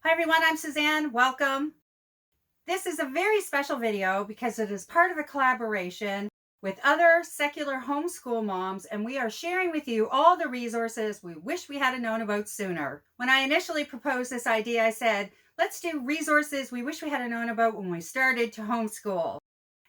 Hi everyone, I'm Suzanne. Welcome. This is a very special video because it is part of a collaboration with other secular homeschool moms, and we are sharing with you all the resources we wish we had known about sooner. When I initially proposed this idea, I said, let's do resources we wish we had known about when we started to homeschool.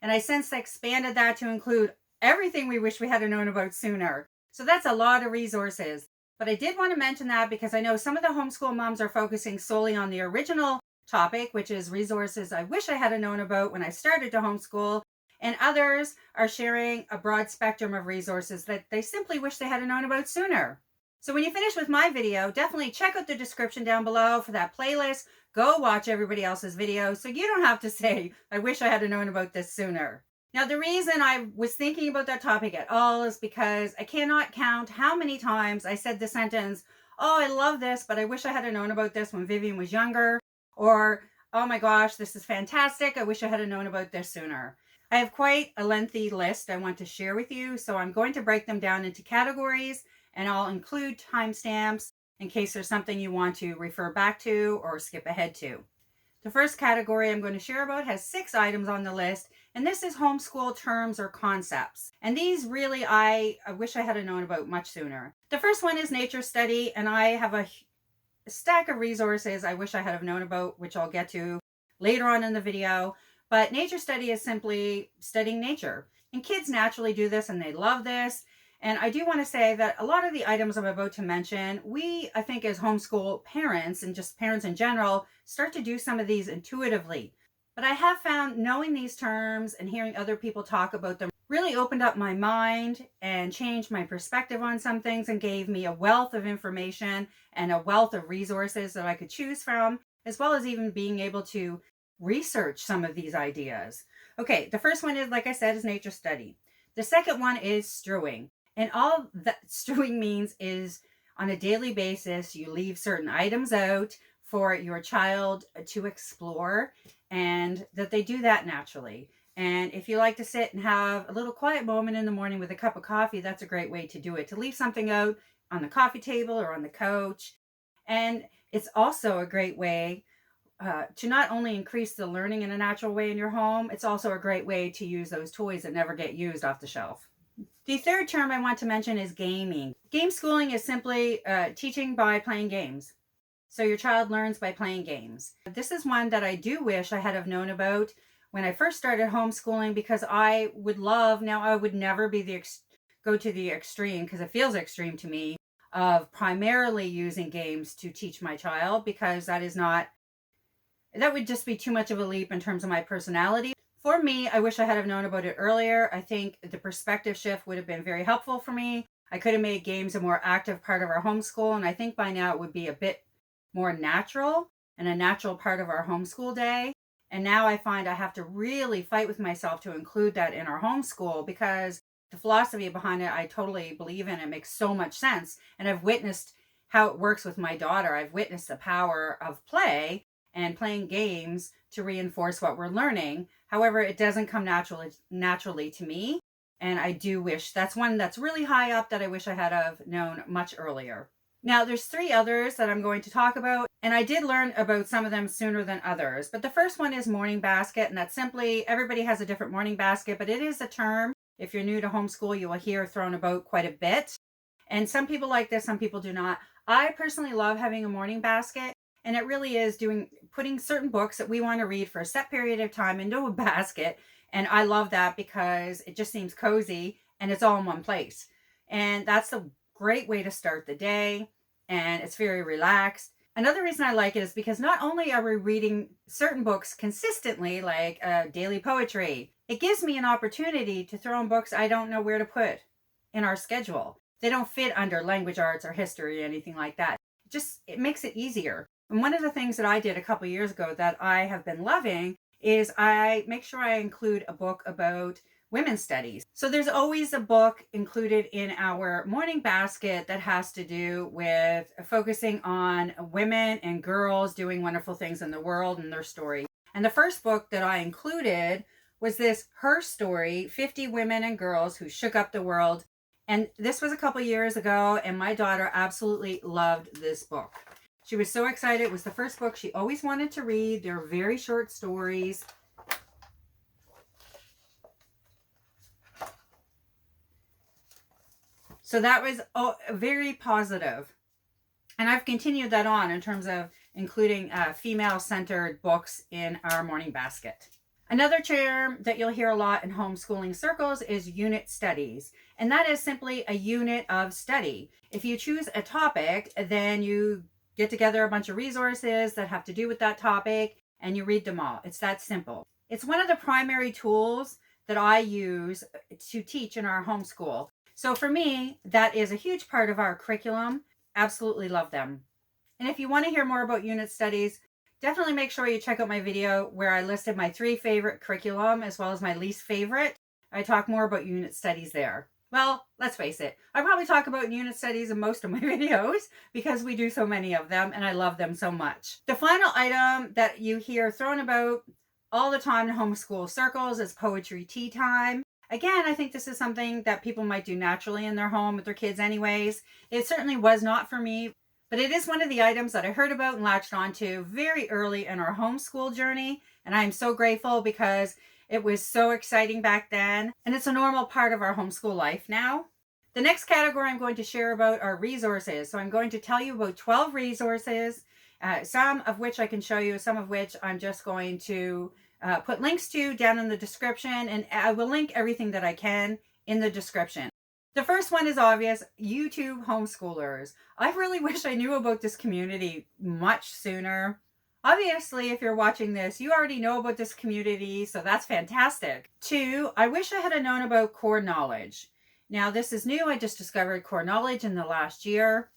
And I since expanded that to include everything we wish we had known about sooner. So that's a lot of resources. But I did want to mention that because I know some of the homeschool moms are focusing solely on the original topic, which is resources I wish I had known about when I started to homeschool, and others are sharing a broad spectrum of resources that they simply wish they had known about sooner. So when you finish with my video, definitely check out the description down below for that playlist. Go watch everybody else's video so you don't have to say, I wish I had known about this sooner. Now, the reason I was thinking about that topic at all is because I cannot count how many times I said the sentence, oh, I love this, but I wish I had known about this when Vivian was younger. Or, oh my gosh, this is fantastic. I wish I had known about this sooner. I have quite a lengthy list I want to share with you, so I'm going to break them down into categories, and I'll include timestamps in case there's something you want to refer back to or skip ahead to. The first category I'm going to share about has 6 items on the list, and this is homeschool terms or concepts. And these really I wish I had known about much sooner. The first one is nature study, and I have a stack of resources I wish I had known about, which I'll get to later on in the video. But nature study is simply studying nature. And kids naturally do this and they love this. And I do want to say that a lot of the items I'm about to mention, I think as homeschool parents and just parents in general, start to do some of these intuitively. But I have found knowing these terms and hearing other people talk about them really opened up my mind and changed my perspective on some things and gave me a wealth of information and a wealth of resources that I could choose from, as well as even being able to research some of these ideas. Okay, the first one is, like I said, is nature study. The second one is strewing. And all that strewing means is on a daily basis, you leave certain items out for your child to explore, and that they do that naturally. And if you like to sit and have a little quiet moment in the morning with a cup of coffee, that's a great way to do it, to leave something out on the coffee table or on the couch. And it's also a great way to not only increase the learning in a natural way in your home, it's also a great way to use those toys that never get used off the shelf. The third term I want to mention is gaming. Game schooling is simply teaching by playing games. So your child learns by playing games. This is one that I do wish I had have known about when I first started homeschooling, because I would love, now I would never be go to the extreme, because it feels extreme to me, of primarily using games to teach my child, because that would just be too much of a leap in terms of my personality. For me, I wish I had have known about it earlier. I think the perspective shift would have been very helpful for me. I could have made games a more active part of our homeschool, and I think by now it would be a bit more natural and a natural part of our homeschool day. And now I find I have to really fight with myself to include that in our homeschool, because the philosophy behind it, I totally believe in. It makes so much sense. And I've witnessed how it works with my daughter. I've witnessed the power of play and playing games to reinforce what we're learning. However, it doesn't come naturally to me. And I do wish, that's one that's really high up that I wish I had have known much earlier. Now, there's 3 others that I'm going to talk about, and I did learn about some of them sooner than others. But the first one is morning basket, and that's simply, everybody has a different morning basket, but it is a term, if you're new to homeschool, you will hear thrown about quite a bit. And some people like this, some people do not. I personally love having a morning basket, and it really is putting certain books that we want to read for a set period of time into a basket. And I love that because it just seems cozy and it's all in one place. And that's a great way to start the day, and it's very relaxed. Another reason I like it is because not only are we reading certain books consistently, like daily poetry, it gives me an opportunity to throw in books I don't know where to put in our schedule. They don't fit under language arts or history or anything like that. It makes it easier. And one of the things that I did a couple years ago that I have been loving is I make sure I include a book about women's studies. So there's always a book included in our morning basket that has to do with focusing on women and girls doing wonderful things in the world and their story. And the first book that I included was this Her Story, 50 Women and Girls Who Shook Up the World. And this was a couple years ago, and my daughter absolutely loved this book. She was so excited. It was the first book she always wanted to read. They're very short stories. So that was very positive. And I've continued that on in terms of including female-centered books in our morning basket. Another term that you'll hear a lot in homeschooling circles is unit studies. And that is simply a unit of study. If you choose a topic, then you get together a bunch of resources that have to do with that topic and you read them all. It's that simple. It's one of the primary tools that I use to teach in our homeschool. So for me, that is a huge part of our curriculum. Absolutely love them. And if you want to hear more about unit studies, definitely make sure you check out my video where I listed my 3 favorite curriculum as well as my least favorite. I talk more about unit studies there. Well, let's face it, I probably talk about unit studies in most of my videos because we do so many of them and I love them so much. The final item that you hear thrown about all the time in homeschool circles is poetry tea time. Again, I think this is something that people might do naturally in their home with their kids anyways. It certainly was not for me, but it is one of the items that I heard about and latched onto very early in our homeschool journey. And I'm so grateful because it was so exciting back then. And it's a normal part of our homeschool life now. The next category I'm going to share about are resources. So I'm going to tell you about 12 resources, some of which I can show you, some of which I'm just going to put links to down in the description, and I will link everything that I can in the description. The first one is obvious, YouTube homeschoolers. I really wish I knew about this community much sooner. Obviously, if you're watching this, you already know about this community, so that's fantastic. 2, I wish I had known about Core Knowledge. Now, this is new. I just discovered Core Knowledge in the last year.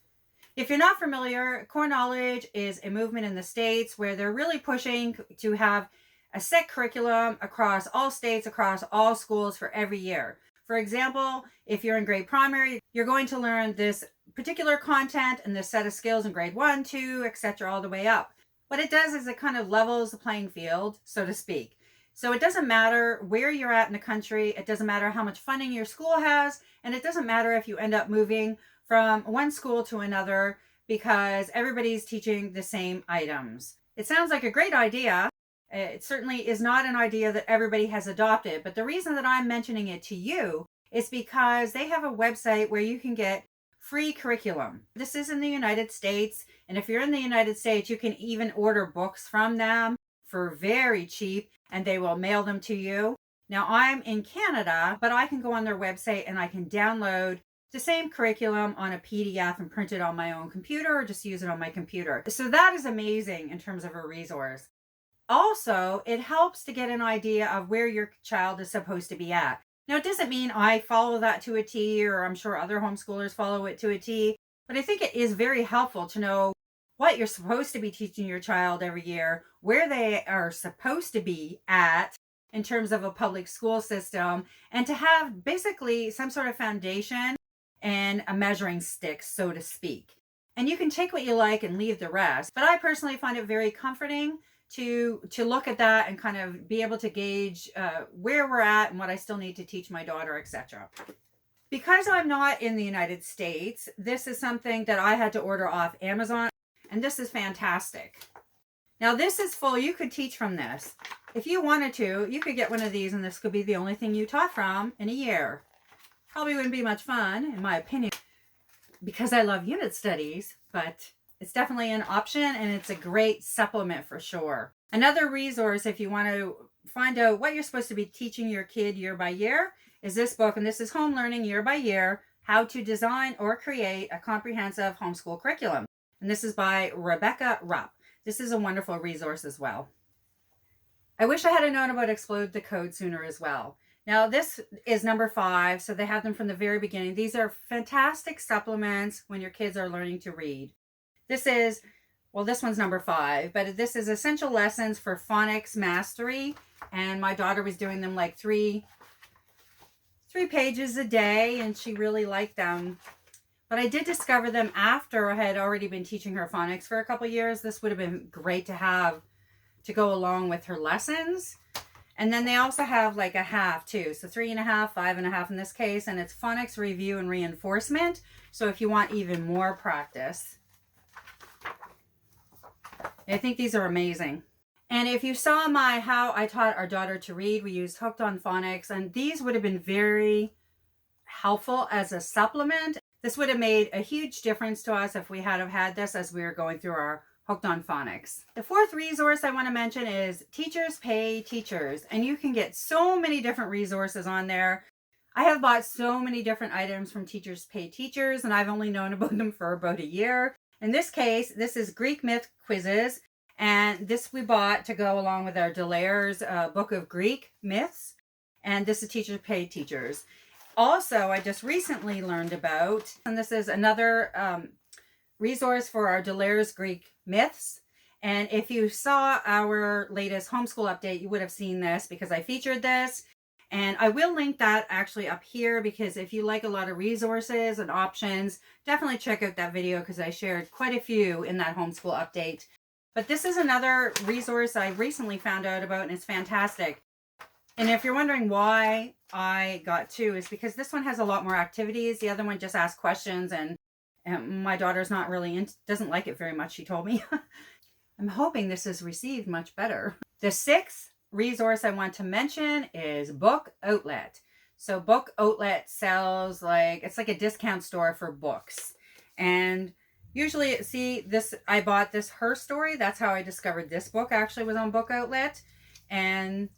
If you're not familiar, Core Knowledge is a movement in the States where they're really pushing to have a set curriculum across all states, across all schools for every year. For example, if you're in grade primary, you're going to learn this particular content and this set of skills in grade 1, 2, etc. all the way up. What it does is it kind of levels the playing field, so to speak. So it doesn't matter where you're at in the country, it doesn't matter how much funding your school has, and it doesn't matter if you end up moving from one school to another because everybody's teaching the same items. It sounds like a great idea. It certainly is not an idea that everybody has adopted, but the reason that I'm mentioning it to you is because they have a website where you can get free curriculum. This is in the United States, and if you're in the United States, you can even order books from them for very cheap, and they will mail them to you. Now, I'm in Canada, but I can go on their website and I can download the same curriculum on a PDF and print it on my own computer or just use it on my computer. So that is amazing in terms of a resource. Also, it helps to get an idea of where your child is supposed to be at. Now, it doesn't mean I follow that to a T, or I'm sure other homeschoolers follow it to a T, but I think it is very helpful to know what you're supposed to be teaching your child every year, where they are supposed to be at in terms of a public school system, and to have basically some sort of foundation and a measuring stick, so to speak. And you can take what you like and leave the rest. But I personally find it very comforting to look at that and kind of be able to gauge where we're at and what I still need to teach my daughter, etc. Because I'm not in the United States, this is something that I had to order off Amazon, and this is fantastic. Now, this is full. You could teach from this. If you wanted to, you could get one of these, and this could be the only thing you taught from in a year. Probably wouldn't be much fun, in my opinion, because I love unit studies, but it's definitely an option, and it's a great supplement for sure. Another resource, if you want to find out what you're supposed to be teaching your kid year by year, is this book, and this is Home Learning Year by Year, How to Design or Create a Comprehensive Homeschool Curriculum. And this is by Rebecca Rupp. This is a wonderful resource as well. I wish I had known about Explode the Code sooner as well. Now, this is number 5, so they have them from the very beginning. These are fantastic supplements when your kids are learning to read. This is, well, this one's number 5, but this is Essential Lessons for Phonics Mastery. And my daughter was doing them like three pages a day, and she really liked them. But I did discover them after I had already been teaching her phonics for a couple years. This would have been great to have to go along with her lessons. And then they also have like a half too. So 3.5, 5.5 in this case. And it's phonics review and reinforcement. So if you want even more practice. I think these are amazing. And if you saw my How I Taught Our Daughter to Read, we used Hooked on Phonics, and these would have been very helpful as a supplement. This would have made a huge difference to us if we had have had this as we were going through our Hooked on Phonics. The fourth resource I want to mention is Teachers Pay Teachers, and you can get so many different resources on there. I have bought so many different items from Teachers Pay Teachers, and I've only known about them for about a year. In this case, this is Greek myth quizzes, and this we bought to go along with our Delaire's book of Greek myths, and this is Teachers Pay Teachers. Also, I just recently learned about, and this is another resource for our Delaire's Greek myths. And if you saw our latest homeschool update, you would have seen this because I featured this. And I will link that actually up here, because if you like a lot of resources and options, definitely check out that video because I shared quite a few in that homeschool update. But this is another resource I recently found out about, and it's fantastic. And if you're wondering why I got two, is because this one has a lot more activities. The other one just asks questions, and my daughter's not really doesn't like it very much, she told me. I'm hoping this is received much better. The sixth resource I want to mention is Book Outlet. So Book Outlet sells it's like a discount store for books. And usually, see this, I bought this Her Story. That's how I discovered this book actually was on Book Outlet. And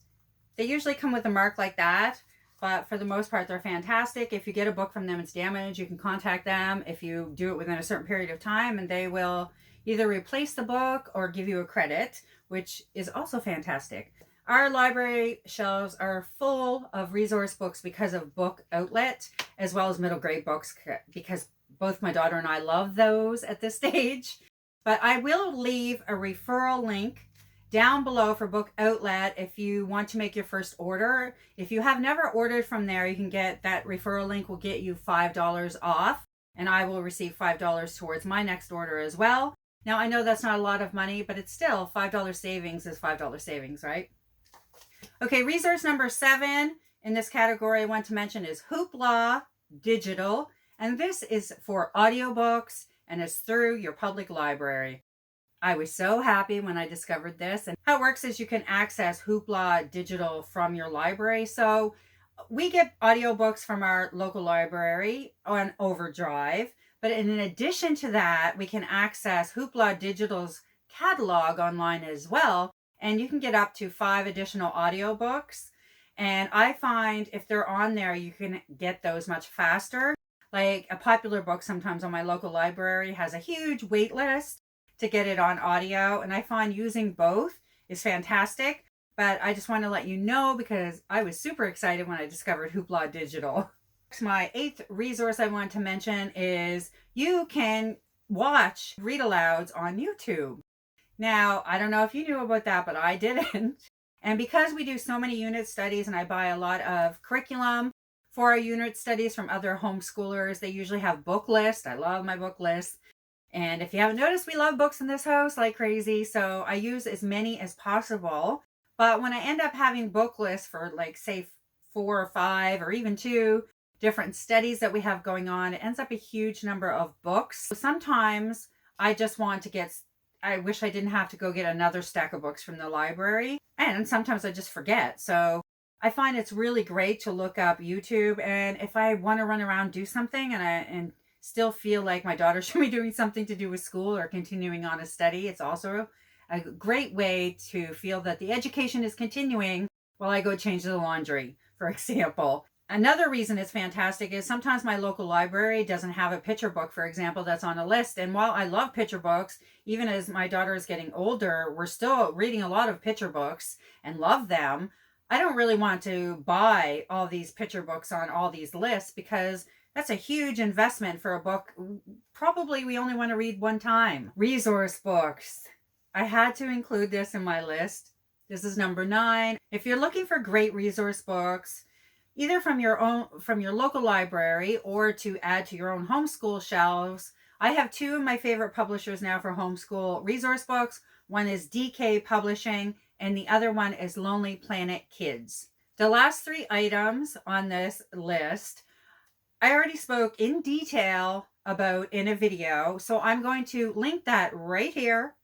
they usually come with a mark like that, but for the most part, they're fantastic. If you get a book from them, it's damaged, you can contact them if you do it within a certain period of time, and they will either replace the book or give you a credit, which is also fantastic. Our library shelves are full of resource books because of Book Outlet, as well as middle grade books, because both my daughter and I love those at this stage. But I will leave a referral link down below for Book Outlet if you want to make your first order. If you have never ordered from there, you can get that referral link will get you $5 off, and I will receive $5 towards my next order as well. Now, I know that's not a lot of money, but it's still $5 savings is $5 savings, right? Okay, resource number 7 in this category I want to mention is Hoopla Digital, and this is for audiobooks, and it's through your public library. I was so happy when I discovered this. And how it works is you can access Hoopla Digital from your library. So we get audiobooks from our local library on Overdrive. But in addition to that, we can access Hoopla Digital's catalog online as well. And you can get up to 5 additional audiobooks. And I find if they're on there, you can get those much faster. Like a popular book sometimes on my local library has a huge wait list to get it on audio, and I find using both is fantastic. But I just want to let you know because I was super excited when I discovered Hoopla Digital. My 8th resource I want to mention is you can watch read-alouds on YouTube. Now, I don't know if you knew about that, but I didn't. And because we do so many unit studies and I buy a lot of curriculum for our unit studies from other homeschoolers, they usually have book lists. I love my book lists. And if you haven't noticed, we love books in this house like crazy. So I use as many as possible. But when I end up having book lists for say 4 or 5 or even 2 different studies that we have going on, it ends up a huge number of books. So sometimes I just want to I wish I didn't have to go get another stack of books from the library. And sometimes I just forget. So I find it's really great to look up YouTube. And if I want to run around, do something and still feel like my daughter should be doing something to do with school or continuing on a study, it's also a great way to feel that the education is continuing while I go change the laundry, for example. Another reason it's fantastic is sometimes my local library doesn't have a picture book, for example, that's on a list. And while I love picture books, even as my daughter is getting older, we're still reading a lot of picture books and love them. I don't really want to buy all these picture books on all these lists because that's a huge investment for a book. Probably we only want to read one time. Resource books. I had to include this in my list. This is number 9. If you're looking for great resource books, either from your local library or to add to your own homeschool shelves, I have 2 of my favorite publishers now for homeschool resource books. One is DK Publishing and the other one is Lonely Planet Kids. The last 3 items on this list I already spoke in detail about in a video, so I'm going to link that right here.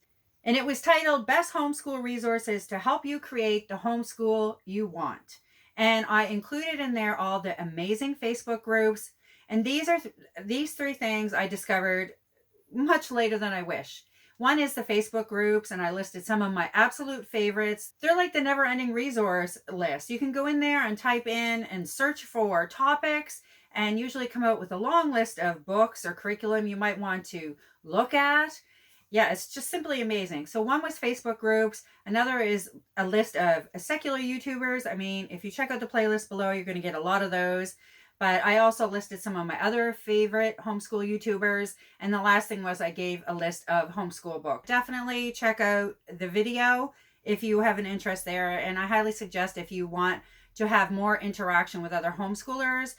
And it was titled Best Homeschool Resources to Help You Create the Homeschool You Want. And I included in there all the amazing Facebook groups. And these three things I discovered much later than I wish. One is the Facebook groups, and I listed some of my absolute favorites. They're like the never-ending resource list. You can go in there and type in and search for topics and usually come out with a long list of books or curriculum you might want to look at. Yeah, it's just simply amazing. So one was Facebook groups. Another is a list of secular YouTubers. I mean, if you check out the playlist below, you're going to get a lot of those. But I also listed some of my other favorite homeschool YouTubers. And the last thing was I gave a list of homeschool books. Definitely check out the video if you have an interest there. And I highly suggest if you want to have more interaction with other homeschoolers,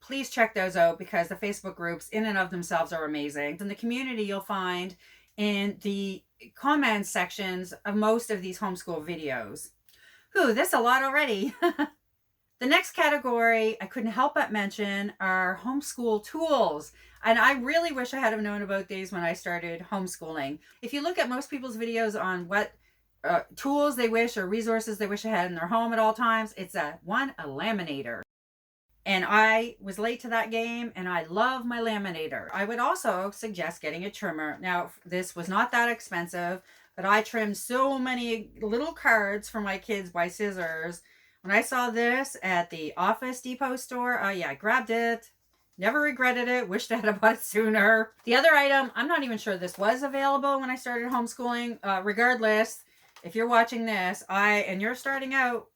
please check those out because the Facebook groups in and of themselves are amazing. In the community, you'll find in the comments sections of most of these homeschool videos. Ooh, that's a lot already. The next category I couldn't help but mention are homeschool tools. And I really wish I had have known about these when I started homeschooling. If you look at most people's videos on what tools they wish or resources they wish they had in their home at all times, it's a laminator. And I was late to that game, and I love my laminator. I would also suggest getting a trimmer. Now, this was not that expensive, but I trimmed so many little cards for my kids by scissors. When I saw this at the Office Depot store, oh yeah, I grabbed it. Never regretted it. Wished I had bought it sooner. The other item, I'm not even sure this was available when I started homeschooling. Regardless, if you're watching this, and you're starting out,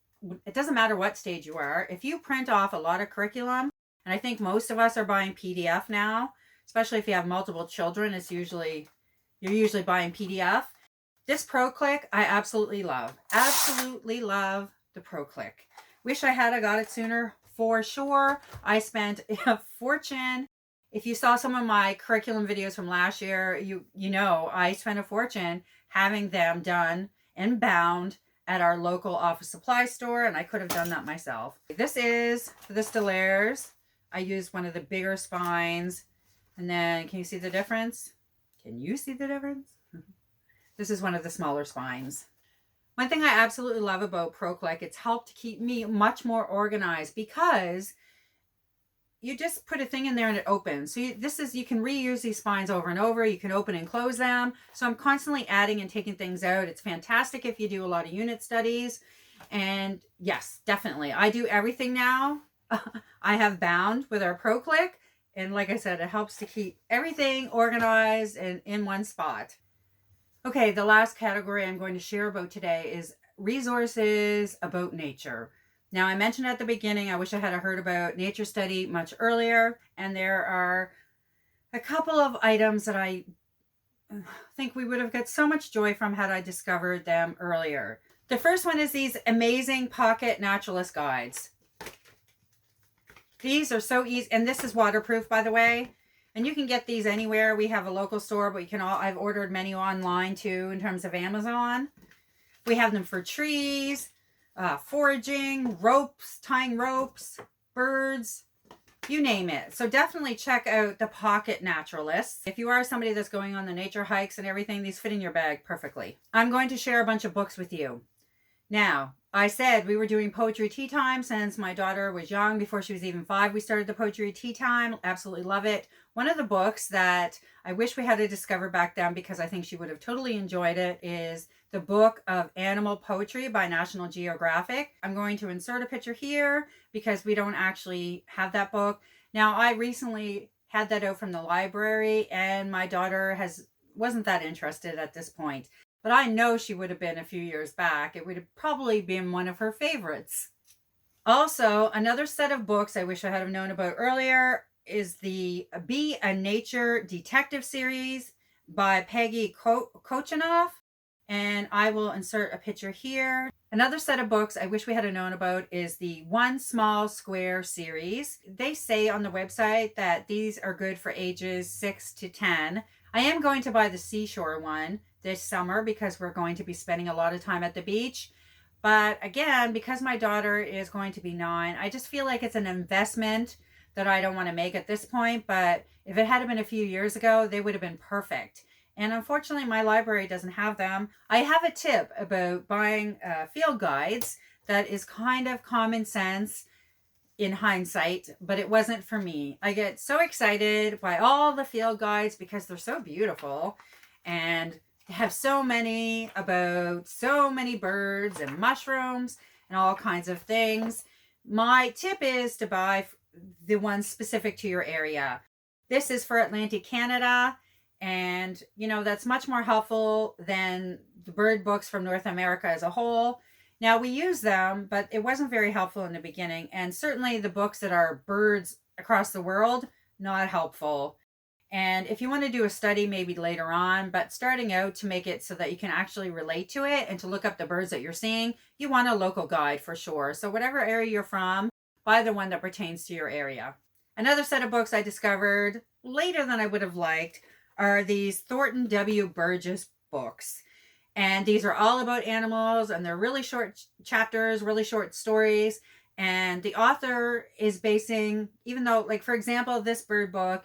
it doesn't matter what stage you are. If you print off a lot of curriculum, and I think most of us are buying PDF now, especially if you have multiple children, you're usually buying PDF. This Pro Click, I absolutely love. Absolutely love the Pro Click. Wish I got it sooner for sure. I spent a fortune. If you saw some of my curriculum videos from last year, you know I spent a fortune having them done and bound at our local office supply store, and I could have done that myself. This is for the Stellaires. I used one of the bigger spines, and then can you see the difference? Can you see the difference? This is one of the smaller spines. One thing I absolutely love about Pro Click, it's helped to keep me much more organized because you just put a thing in there and it opens. So you can reuse these spines over and over. You can open and close them. So I'm constantly adding and taking things out. It's fantastic if you do a lot of unit studies. And yes, definitely. I do everything now. I have bound with our Pro Click. And like I said, it helps to keep everything organized and in one spot. Okay, the last category I'm going to share about today is resources about nature. Now, I mentioned at the beginning, I wish I had heard about nature study much earlier, and there are a couple of items that I think we would have got so much joy from had I discovered them earlier. The first one is these amazing pocket naturalist guides. These are so easy, and this is waterproof, by the way. And you can get these anywhere. We have a local store, but I've ordered many online too in terms of Amazon. We have them for trees, foraging, ropes, tying ropes, birds, you name it. So definitely check out the Pocket Naturalists. If you are somebody that's going on the nature hikes and everything, these fit in your bag perfectly. I'm going to share a bunch of books with you. Now, I said we were doing poetry tea time since my daughter was young. Before she was even 5, we started the poetry tea time. Absolutely love it. One of the books that I wish we had to discover back then because I think she would have totally enjoyed it is the Book of Animal Poetry by National Geographic. I'm going to insert a picture here because we don't actually have that book. Now, I recently had that out from the library and my daughter wasn't that interested at this point. But I know she would have been a few years back. It would have probably been one of her favorites. Also, another set of books I wish I had known about earlier is the Be a Nature Detective series by Peggy Kochanoff. And I will insert a picture here. Another set of books I wish we had known about is the One Small Square series. They say on the website that these are good for ages 6 to 10. I am going to buy the Seashore one this summer because we're going to be spending a lot of time at the beach. But again, because my daughter is going to be 9, I just feel like it's an investment that I don't want to make at this point. But if it had been a few years ago, they would have been perfect. And unfortunately, my library doesn't have them. I have a tip about buying field guides that is kind of common sense in hindsight, but it wasn't for me. I get so excited by all the field guides because they're so beautiful and they have so many about so many birds and mushrooms and all kinds of things. My tip is to buy the ones specific to your area. This is for Atlantic Canada, and you know, that's much more helpful than the bird books from North America as a whole. Now, we use them, but it wasn't very helpful in the beginning. And certainly the books that are birds across the world, not helpful. And if you want to do a study maybe later on, but starting out to make it so that you can actually relate to it and to look up the birds that you're seeing, you want a local guide for sure. So whatever area you're from, buy the one that pertains to your area. Another set of books I discovered later than I would have liked are these Thornton W. Burgess books. And these are all about animals, and they're really short chapters, really short stories. And the author is basing, even though, like, for example, this bird book,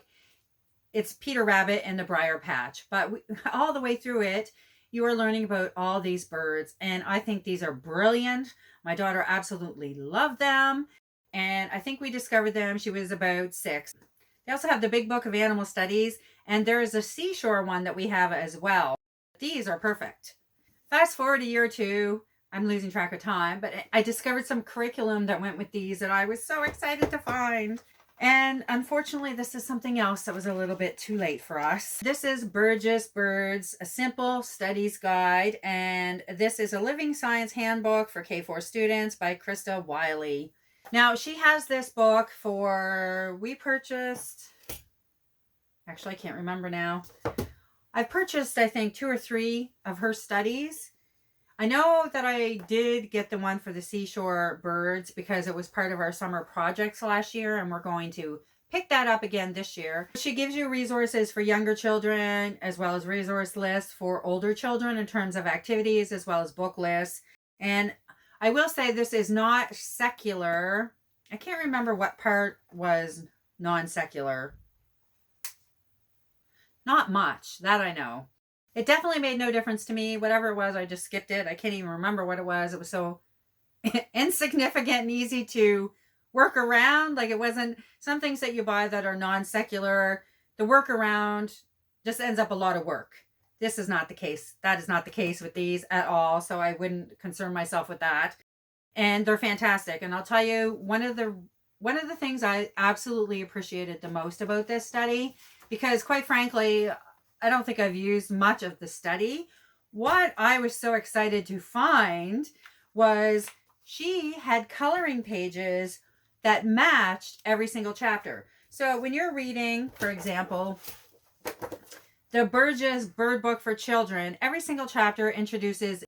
it's Peter Rabbit and the Briar Patch. But all the way through it, you are learning about all these birds. And I think these are brilliant. My daughter absolutely loved them. And I think we discovered them. She was about 6. They also have the Big Book of Animal Studies. And there is a seashore one that we have as well. These are perfect. Fast forward a year or two, I'm losing track of time, but I discovered some curriculum that went with these that I was so excited to find. And unfortunately, this is something else that was a little bit too late for us. This is Burgess Birds, a simple studies guide. And this is a living science handbook for K4 students by Krista Wiley. Now, she has this book we purchased, actually, I can't remember now. I've purchased, I think, 2 or 3 of her studies. I know that I did get the one for the seashore birds because it was part of our summer projects last year, and we're going to pick that up again this year. She gives you resources for younger children as well as resource lists for older children in terms of activities as well as book lists. And I will say this is not secular. I can't remember what part was non-secular. Not much, that I know. It definitely made no difference to me. Whatever it was, I just skipped it. I can't even remember what it was. It was so insignificant and easy to work around. Like, it wasn't some things that you buy that are non-secular. The workaround just ends up a lot of work. This is not the case. That is not the case with these at all. So I wouldn't concern myself with that. And they're fantastic. And I'll tell you, one of the things I absolutely appreciated the most about this study, because quite frankly, I don't think I've used much of the study. What I was so excited to find was she had coloring pages that matched every single chapter. So when you're reading, for example, the Burgess Bird Book for Children, every single chapter introduces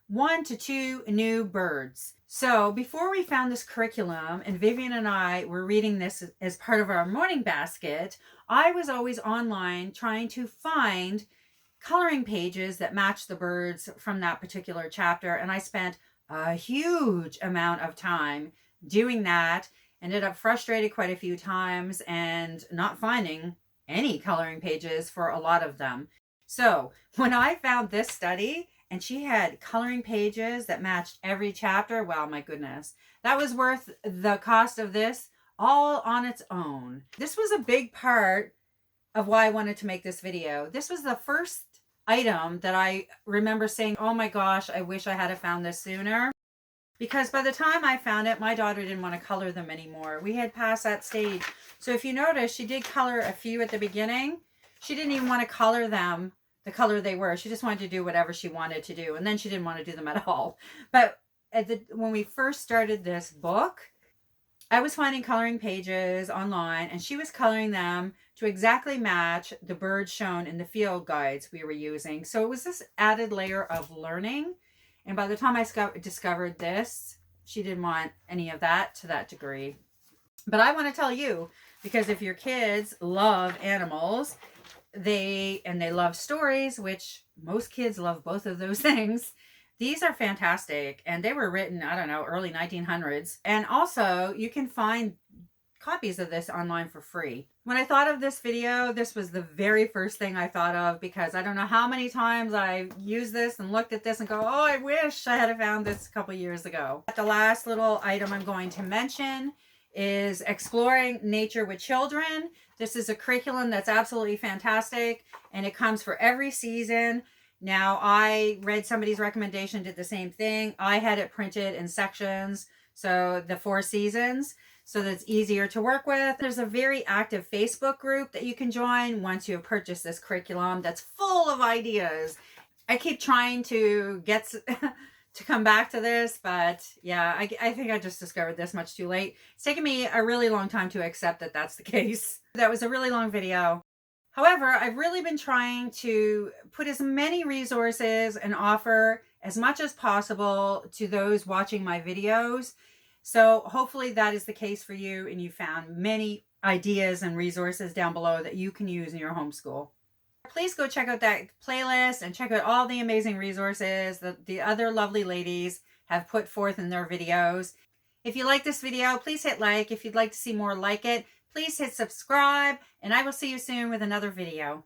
1 to 2 new birds. So before we found this curriculum, and Vivian and I were reading this as part of our morning basket, I was always online trying to find coloring pages that match the birds from that particular chapter. And I spent a huge amount of time doing that. Ended up frustrated quite a few times and not finding any coloring pages for a lot of them. So when I found this study, and she had coloring pages that matched every chapter, wow, my goodness. That was worth the cost of this all on its own. This was a big part of why I wanted to make this video. This was the first item that I remember saying, oh my gosh, I wish I had found this sooner. Because by the time I found it, my daughter didn't want to color them anymore. We had passed that stage. So if you notice, she did color a few at the beginning. She didn't even want to color them the color they were. She just wanted to do whatever she wanted to do. And then she didn't want to do them at all. But when we first started this book, I was finding coloring pages online, and she was coloring them to exactly match the birds shown in the field guides we were using. So it was this added layer of learning. And by the time I discovered this, she didn't want any of that to that degree. But I want to tell you, because if your kids love animals, they love stories, which most kids love both of those things. These are fantastic. And they were written, I don't know, early 1900s. And also you can find copies of this online for free. When I thought of this video, this was the very first thing I thought of, because I don't know how many times I used this and looked at this and go, oh, I wish I had found this a couple years ago. The last little item I'm going to mention is Exploring Nature with Children. This is a curriculum that's absolutely fantastic, and it comes for every season. Now, I read somebody's recommendation, did the same thing. I had it printed in sections, so the 4 seasons, so that's easier to work with. There's a very active Facebook group that you can join once you have purchased this curriculum that's full of ideas. I keep trying to get to come back to this, but yeah, I think I just discovered this much too late. It's taken me a really long time to accept that that's the case. That was a really long video. However, I've really been trying to put as many resources and offer as much as possible to those watching my videos. So hopefully that is the case for you, and you found many ideas and resources down below that you can use in your homeschool. Please go check out that playlist and check out all the amazing resources that the other lovely ladies have put forth in their videos. If you like this video, please hit like. If you'd like to see more like it, please hit subscribe, and I will see you soon with another video.